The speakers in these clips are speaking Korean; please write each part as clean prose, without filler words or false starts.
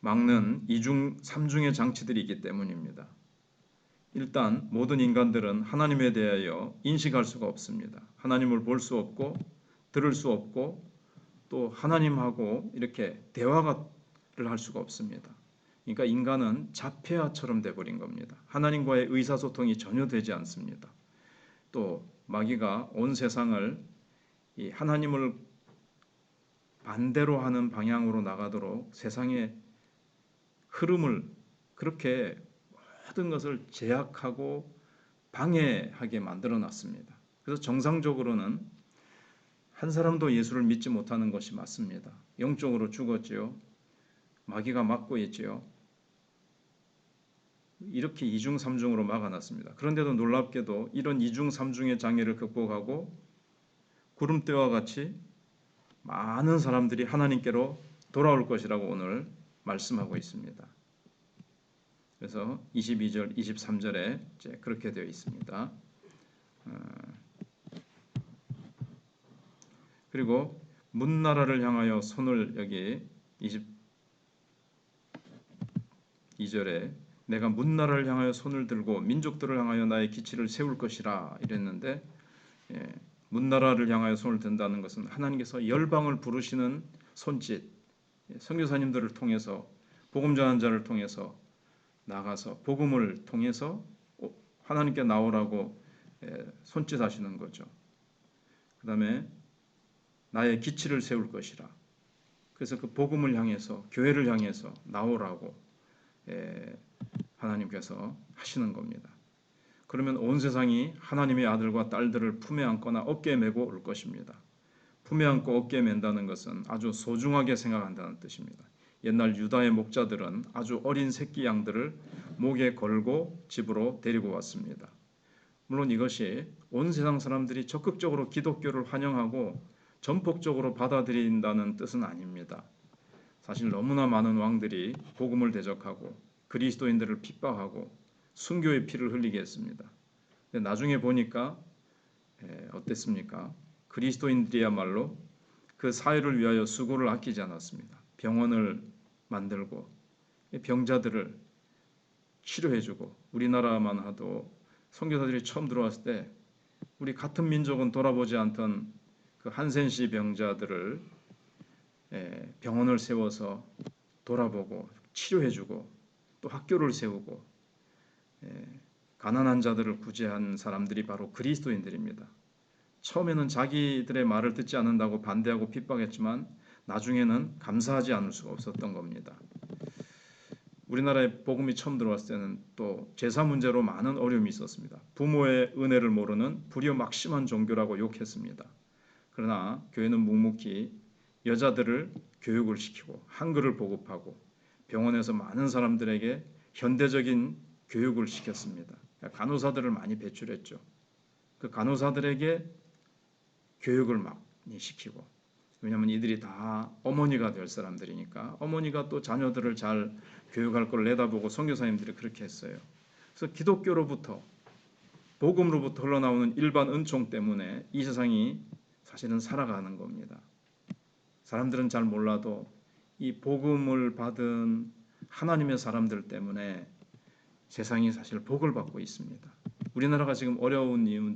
막는 이중 삼중의 장치들이 있기 때문입니다. 일단 모든 인간들은 하나님에 대하여 인식할 수가 없습니다. 하나님을 볼 수 없고 들을 수 없고 또 하나님하고 이렇게 대화를 할 수가 없습니다. 그러니까 인간은 자폐아처럼 돼버린 겁니다. 하나님과의 의사소통이 전혀 되지 않습니다. 또 마귀가 온 세상을 이 하나님을 반대로 하는 방향으로 나가도록 세상의 흐름을 그렇게 모든 것을 제약하고 방해하게 만들어 놨습니다. 그래서 정상적으로는 한 사람도 예수를 믿지 못하는 것이 맞습니다. 영적으로 죽었지요. 마귀가 막고 있지요. 이렇게 이중 삼중으로 막아놨습니다. 그런데도 놀랍게도 이런 이중 삼중의 장애를 극복하고 구름대와 같이 많은 사람들이 하나님께로 돌아올 것이라고 오늘 말씀하고 있습니다. 그래서 22절, 23절에 이제 그렇게 되어 있습니다. 그리고 문나라를 향하여 손을 여기 22절에 내가 문나라를 향하여 손을 들고 민족들을 향하여 나의 기치를 세울 것이라 이랬는데 문나라를 향하여 손을 든다는 것은 하나님께서 열방을 부르시는 손짓, 선교사님들을 통해서 복음 전하는 자를 통해서 나가서 복음을 통해서 하나님께 나오라고 손짓하시는 거죠. 그 다음에 나의 기치를 세울 것이라. 그래서 그 복음을 향해서 교회를 향해서 나오라고 하나님께서 하시는 겁니다. 그러면 온 세상이 하나님의 아들과 딸들을 품에 안거나 어깨에 메고 올 것입니다. 품에 안고 어깨에 맨다는 것은 아주 소중하게 생각한다는 뜻입니다. 옛날 유다의 목자들은 아주 어린 새끼 양들을 목에 걸고 집으로 데리고 왔습니다. 물론 이것이 온 세상 사람들이 적극적으로 기독교를 환영하고 전폭적으로 받아들인다는 뜻은 아닙니다. 사실 너무나 많은 왕들이 복음을 대적하고 그리스도인들을 핍박하고 순교의 피를 흘리게 했습니다. 근데 나중에 보니까 어땠습니까? 그리스도인들이야말로 그 사회를 위하여 수고를 아끼지 않았습니다. 병원을 만들고 병자들을 치료해주고 우리나라만 하도 선교사들이 처음 들어왔을 때 우리 같은 민족은 돌아보지 않던 그 한센시 병자들을 병원을 세워서 돌아보고 치료해주고 또 학교를 세우고 가난한 자들을 구제한 사람들이 바로 그리스도인들입니다. 처음에는 자기들의 말을 듣지 않는다고 반대하고 핍박했지만 나중에는 감사하지 않을 수가 없었던 겁니다. 우리나라에 복음이 처음 들어왔을 때는 또 제사 문제로 많은 어려움이 있었습니다. 부모의 은혜를 모르는 불의어 막심한 종교라고 욕했습니다. 그러나 교회는 묵묵히 여자들을 교육을 시키고 한글을 보급하고 병원에서 많은 사람들에게 현대적인 교육을 시켰습니다. 간호사들을 많이 배출했죠. 그 간호사들에게 교육을 많이 시키고, 왜냐하면 이들이 다 어머니가 될 사람들이니까 어머니가 또 자녀들을 잘 교육할 걸 내다보고 선교사님들이 그렇게 했어요. 그래서 기독교로부터 복음으로부터 흘러나오는 일반 은총 때문에 이 세상이 사실은 살아가는 겁니다. 사람들은 잘 몰라도 이 복음을 받은 하나님의 사람들 때문에 세상이 사실 복을 받고 있습니다. 우리나라가 지금 어려운 이유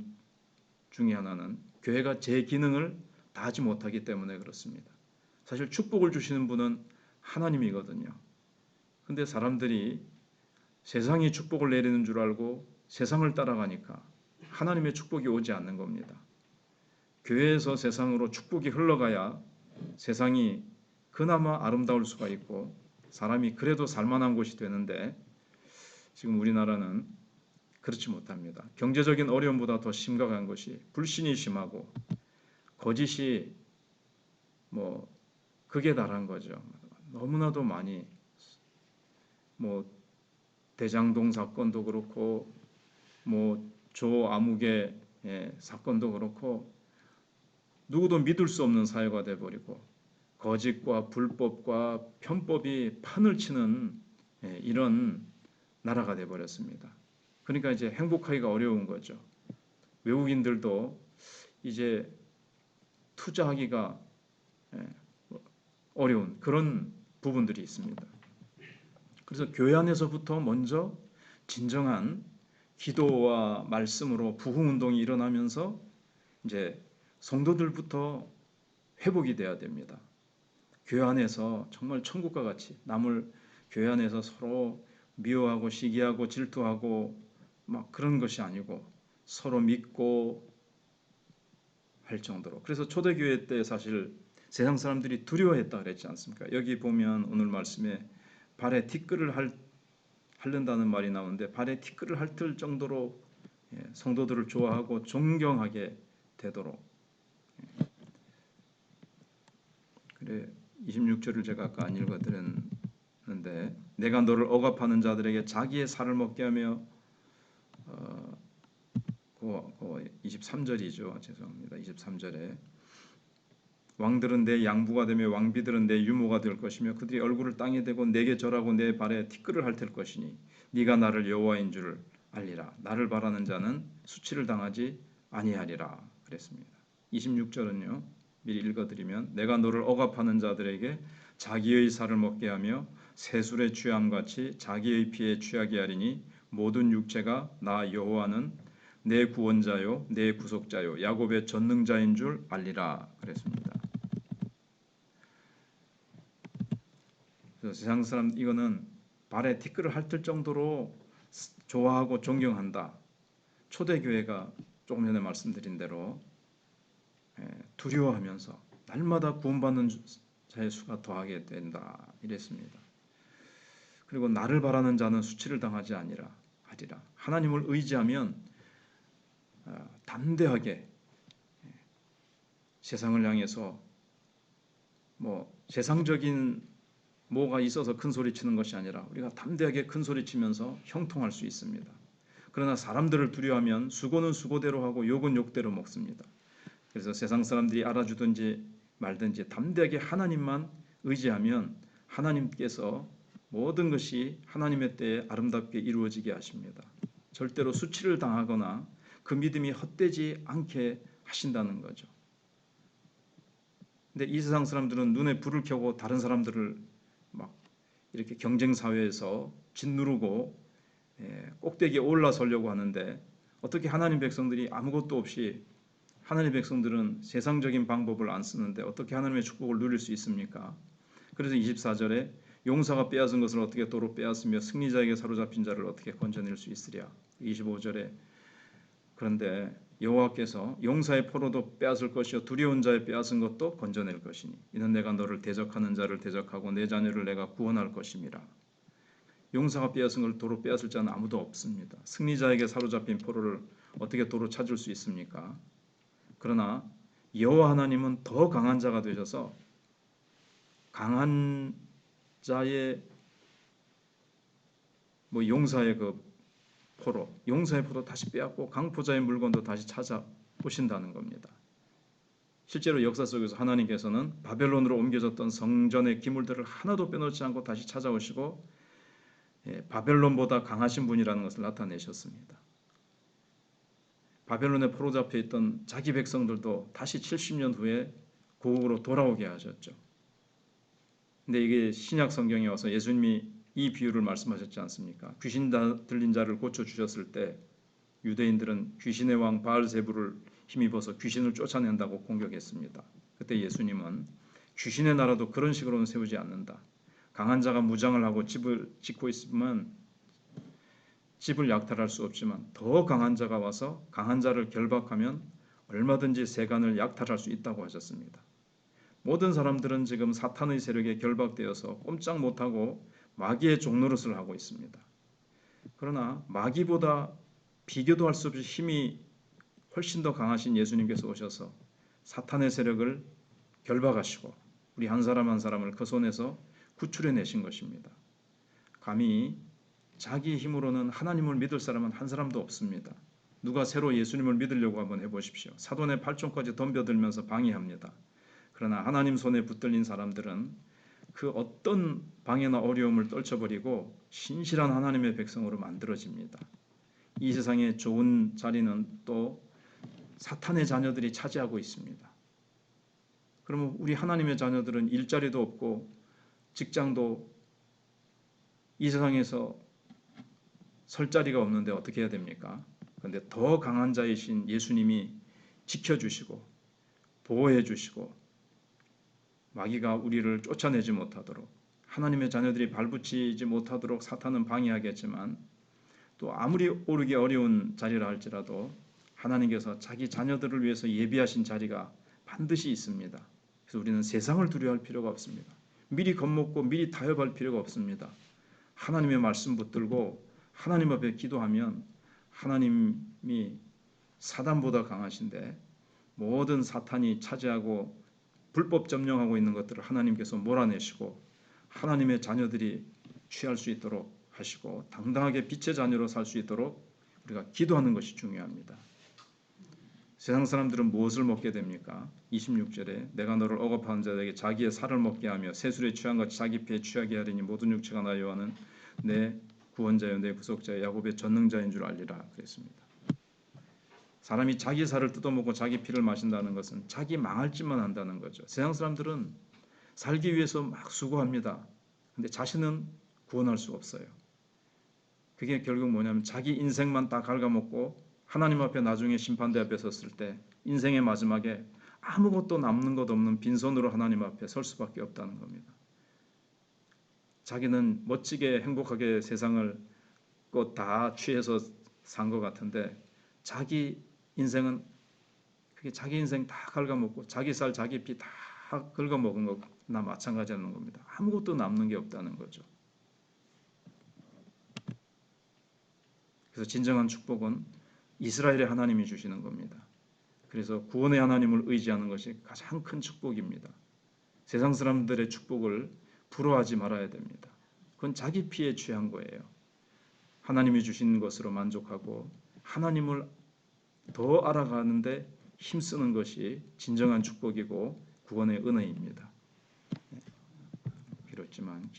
중에 하나는 교회가 제 기능을 다하지 못하기 때문에 그렇습니다. 사실 축복을 주시는 분은 하나님이거든요. 근데 사람들이 세상이 축복을 내리는 줄 알고 세상을 따라가니까 하나님의 축복이 오지 않는 겁니다. 교회에서 세상으로 축복이 흘러가야 세상이 그나마 아름다울 수가 있고 사람이 그래도 살만한 곳이 되는데 지금 우리나라는 그렇지 못합니다. 경제적인 어려움보다 더 심각한 것이 불신이 심하고 거짓이 극에 달한 거죠. 너무나도 많이 대장동 사건도 그렇고 조아무개 사건도 그렇고 누구도 믿을 수 없는 사회가 돼버리고 거짓과 불법과 편법이 판을 치는 이런 나라가 돼버렸습니다. 그러니까 이제 행복하기가 어려운 거죠. 외국인들도 이제 투자하기가 어려운 그런 부분들이 있습니다. 그래서 교회 안에서부터 먼저 진정한 기도와 말씀으로 부흥 운동이 일어나면서 이제 성도들부터 회복이 돼야 됩니다. 교회 안에서 정말 천국과 같이 남을 교회 안에서 서로 미워하고 시기하고 질투하고 막 그런 것이 아니고 서로 믿고 할 정도로. 그래서 초대교회 때 사실 세상 사람들이 두려워했다 그랬지 않습니까? 여기 보면 오늘 말씀에 발에 티끌을 핥는다는 말이 나오는데 발에 티끌을 핥을 정도로 성도들을 좋아하고 존경하게 되도록. 그래 26절을 제가 아까 안 읽어드렸는데 내가 너를 억압하는 자들에게 자기의 살을 먹게 하며 23절이죠. 죄송합니다. 23절에 왕들은 내 양부가 되며 왕비들은 내 유모가 될 것이며 그들이 얼굴을 땅에 대고 내게 절하고 내 발에 티끌을 핥을 것이니 네가 나를 여호와인 줄 알리라. 나를 바라는 자는 수치를 당하지 아니하리라 그랬습니다. 26절은요. 미리 읽어드리면 내가 너를 억압하는 자들에게 자기의 살을 먹게 하며 새술의 취함같이 자기의 피에 취하게 하리니 모든 육체가 나 여호와는 내 구원자요 내 구속자요 야곱의 전능자인 줄 알리라 그랬습니다. 그래서 세상 사람 이거는 발에 티끌을 핥을 정도로 좋아하고 존경한다. 초대교회가 조금 전에 말씀드린 대로 두려워하면서 날마다 구원받는 자의 수가 더하게 된다 이랬습니다. 그리고 나를 바라는 자는 수치를 당하지 아니라 하리라. 하나님을 의지하면 담대하게 세상을 향해서 뭐 세상적인 뭐가 있어서 큰 소리 치는 것이 아니라 우리가 담대하게 큰 소리 치면서 형통할 수 있습니다. 그러나 사람들을 두려워하면 수고는 수고대로 하고 욕은 욕대로 먹습니다. 그래서 세상 사람들이 알아주든지 말든지 담대하게 하나님만 의지하면 하나님께서 모든 것이 하나님의 때에 아름답게 이루어지게 하십니다. 절대로 수치를 당하거나 그 믿음이 헛되지 않게 하신다는 거죠. 근데 이 세상 사람들은 눈에 불을 켜고 다른 사람들을 막 이렇게 경쟁 사회에서 짓누르고 꼭대기에 올라서려고 하는데 어떻게 하나님 백성들이 아무것도 없이 하나님 백성들은 세상적인 방법을 안 쓰는데 어떻게 하나님의 축복을 누릴 수 있습니까? 그래서 24절에 용사가 빼앗은 것을 어떻게 도로 빼앗으며 승리자에게 사로잡힌 자를 어떻게 건져낼 수 있으랴. 25절에 그런데 여호와께서 용사의 포로도 빼앗을 것이요 두려운 자의 빼앗은 것도 건져낼 것이니 이는 내가 너를 대적하는 자를 대적하고 내 자녀를 내가 구원할 것임이라. 용사가 빼앗은 걸 도로 빼앗을 자는 아무도 없습니다. 승리자에게 사로잡힌 포로를 어떻게 도로 찾을 수 있습니까? 그러나 여호와 하나님은 더 강한 자가 되셔서 강한 자의 용사의 그 포로, 용사의 포로 다시 빼앗고 강포자의 물건도 다시 찾아오신다는 겁니다. 실제로 역사 속에서 하나님께서는 바벨론으로 옮겨졌던 성전의 기물들을 하나도 빼놓지 않고 다시 찾아오시고 바벨론보다 강하신 분이라는 것을 나타내셨습니다. 바벨론에 포로 잡혀 있던 자기 백성들도 다시 70년 후에 고국으로 돌아오게 하셨죠. 근데 이게 신약 성경에 와서 예수님이 이 비유를 말씀하셨지 않습니까? 귀신 들린 자를 고쳐 주셨을 때 유대인들은 귀신의 왕 바알세부를 힘입어서 귀신을 쫓아낸다고 공격했습니다. 그때 예수님은 귀신의 나라도 그런 식으로는 세우지 않는다. 강한 자가 무장을 하고 집을 짓고 있으면 집을 약탈할 수 없지만 더 강한 자가 와서 강한 자를 결박하면 얼마든지 세간을 약탈할 수 있다고 하셨습니다. 모든 사람들은 지금 사탄의 세력에 결박되어서 꼼짝 못하고 마귀의 종노릇을 하고 있습니다. 그러나 마귀보다 비교도 할 수 없이 힘이 훨씬 더 강하신 예수님께서 오셔서 사탄의 세력을 결박하시고 우리 한 사람 한 사람을 그 손에서 구출해내신 것입니다. 감히 자기 힘으로는 하나님을 믿을 사람은 한 사람도 없습니다. 누가 새로 예수님을 믿으려고 한번 해보십시오. 사돈의 팔종까지 덤벼들면서 방해합니다. 그러나 하나님 손에 붙들린 사람들은 그 어떤 방해나 어려움을 떨쳐버리고 신실한 하나님의 백성으로 만들어집니다. 이 세상의 좋은 자리는 또 사탄의 자녀들이 차지하고 있습니다. 그러면 우리 하나님의 자녀들은 일자리도 없고 직장도 이 세상에서 설 자리가 없는데 어떻게 해야 됩니까? 그런데 더 강한 자이신 예수님이 지켜주시고 보호해 주시고 마귀가 우리를 쫓아내지 못하도록, 하나님의 자녀들이 발붙이지 못하도록 사탄은 방해하겠지만, 또 아무리 오르기 어려운 자리라 할지라도 하나님께서 자기 자녀들을 위해서 예비하신 자리가 반드시 있습니다. 그래서 우리는 세상을 두려워할 필요가 없습니다. 미리 겁먹고 미리 타협할 필요가 없습니다. 하나님의 말씀 붙들고 하나님 앞에 기도하면 하나님이 사단보다 강하신데, 모든 사탄이 차지하고 불법 점령하고 있는 것들을 하나님께서 몰아내시고 하나님의 자녀들이 취할 수 있도록 하시고 당당하게 빛의 자녀로 살 수 있도록 우리가 기도하는 것이 중요합니다. 세상 사람들은 무엇을 먹게 됩니까? 26절에 내가 너를 억압하는 자들에게 자기의 살을 먹게 하며 새술에 취한 같이 자기 피에 취하게 하리니 모든 육체가 나 여호와는 내 구원자여 내 구속자여 야곱의 전능자인 줄 알리라 그랬습니다. 사람이 자기 살을 뜯어먹고 자기 피를 마신다는 것은 자기 망할 짓만 한다는 거죠. 세상 사람들은 살기 위해서 막 수고합니다. 근데 자신은 구원할 수 없어요. 그게 결국 뭐냐면 자기 인생만 딱 갉아먹고 하나님 앞에 나중에 심판대 앞에 섰을 때 인생의 마지막에 아무것도 남는 것 없는 빈손으로 하나님 앞에 설 수밖에 없다는 겁니다. 자기는 멋지게 행복하게 세상을 다 취해서 산 것 같은데 자기 인생은 그게 자기 인생 다 갉아먹고 자기 살 자기 피 다 긁어먹은 것나 마찬가지라는 겁니다. 아무것도 남는 게 없다는 거죠. 그래서 진정한 축복은 이스라엘의 하나님이 주시는 겁니다. 그래서 구원의 하나님을 의지하는 것이 가장 큰 축복입니다. 세상 사람들의 축복을 부러워하지 말아야 됩니다. 그건 자기 피에 취한 거예요. 하나님이 주신 것으로 만족하고 하나님을 더 알아가는데 힘쓰는 것이 진정한 축복이고 구원의 은혜입니다. 그렇지만